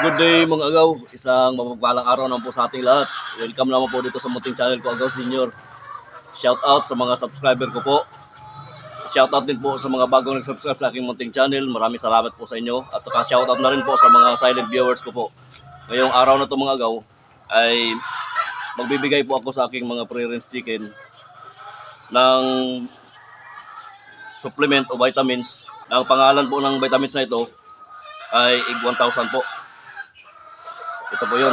Good day mga agaw, isang mapagpalang araw naman po sa ating lahat. Welcome naman po dito sa munting channel ko, Agaw Senior. Shout out sa mga subscriber ko po. Shout out din po sa mga bagong nag-subscribe sa aking munting channel. Maraming salamat po sa inyo. At saka shout out na rin po sa mga silent viewers ko po. Ngayong araw na to mga agaw ay magbibigay po ako sa aking mga pre-rinse chicken ng supplement o vitamins. Ang pangalan po ng vitamins na ito ay Egg 1000 po. Ito po yun.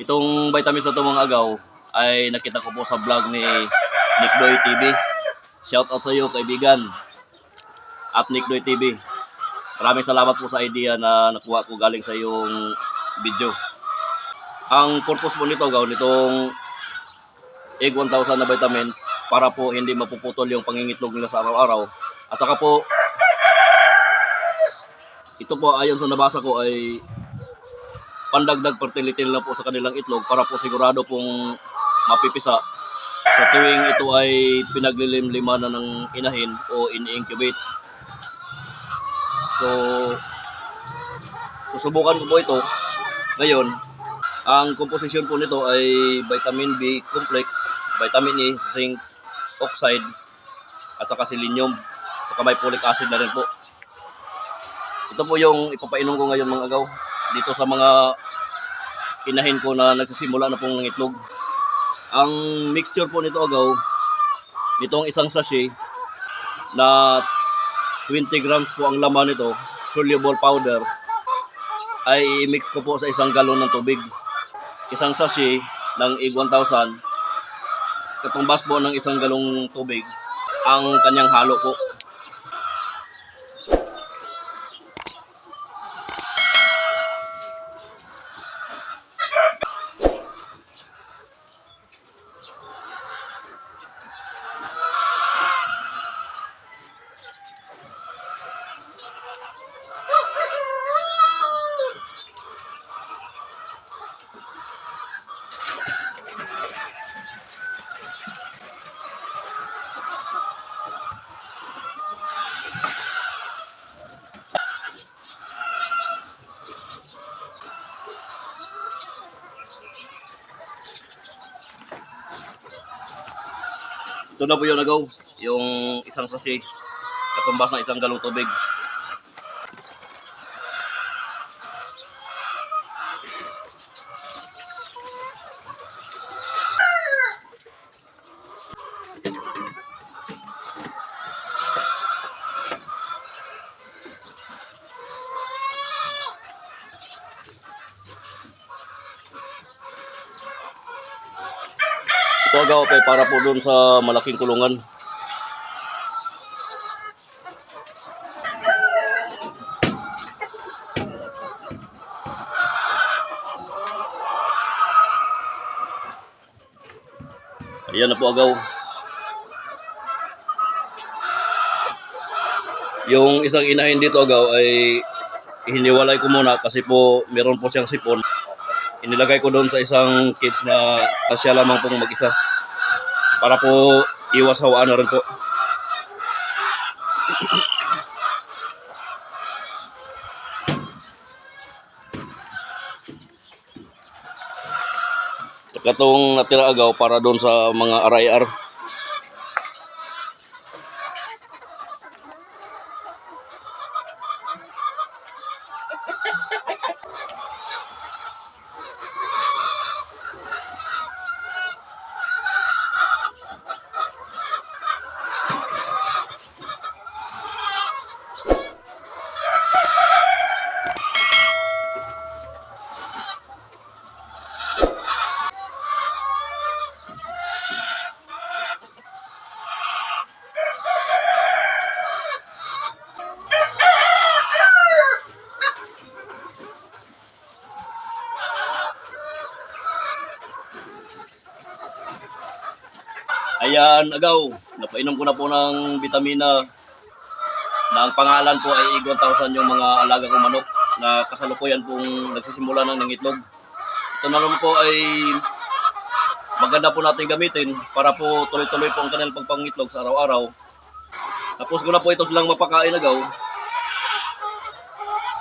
Itong vitamins na ito mga agaw ay nakita ko po sa vlog ni Nickdoy TV. Shout out sa iyo kaibigan at Nickdoy TV. Maraming salamat po sa idea na nakuha ko galing sa iyong video. Ang purpose po nito agaw, nitong Egg 1000 na vitamins para po hindi mapuputol yung pangingitlog nila sa araw-araw. At saka po ito po ayon sa nabasa ko ay pandagdag fertility lang po sa kanilang itlog para po sigurado pong mapipisa sa tuwing ito ay pinaglilimliman na ng inahin o ini-incubate. So, susubukan ko po ito. Ngayon, ang composition po nito ay vitamin B complex, vitamin E, zinc, oxide, at saka selenium, at saka may folic acid na rin po. Ito po yung ipapainom ko ngayon mga agaw dito sa mga inahin ko na nagsisimula na pong nangitlog. Ang mixture po nito agaw, nitong isang sachet na 20 grams po ang laman nito, soluble powder, ay i-mix ko po sa isang galon ng tubig. Isang sachet ng Egg 1000, katumbas po ng isang galong tubig ang kanyang halo po. Ito na po yun agaw, yung isang sachet, katumbas ng isang galong tubig. Ito agaw para po doon sa malaking kulungan. Ayan na po agaw. Yung isang inahin dito agaw ay hiniwalay ko muna kasi po meron po siyang sipon. Inilagay ko doon sa isang cage na siya lamang pong mag-isa para po iwas hawaan na rin po. Saka itong natira agaw para doon sa mga RIR. Ayan, agaw, napainom ko na po ng vitamina na ang pangalan po ay Egg 1000 yung mga alaga kong manok na kasalukuyan pong nagsisimula ng nangitlog. Ito na naman po ay maganda po natin gamitin para po tuloy-tuloy po ang kanilang pagpangitlog sa araw-araw. Tapos ko na po ito silang mapakain agaw.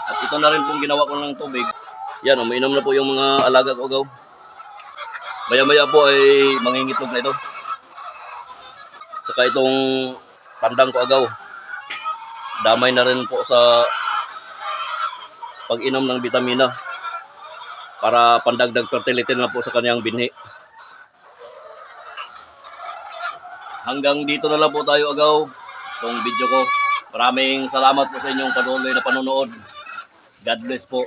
At ito na rin pong ginawa ko ng tubig Yan, umiinom na po yung mga alaga ko agaw. Maya-maya po ay mangingitlog na ito. Tsaka itong pandang ko agaw. Damay na rin po sa pag-inom ng bitamina para pandagdag fertility na po sa kanyang binhi. Hanggang dito na lang po tayo agaw itong video ko. Maraming salamat po sa inyong patuloy na panonood. God bless po.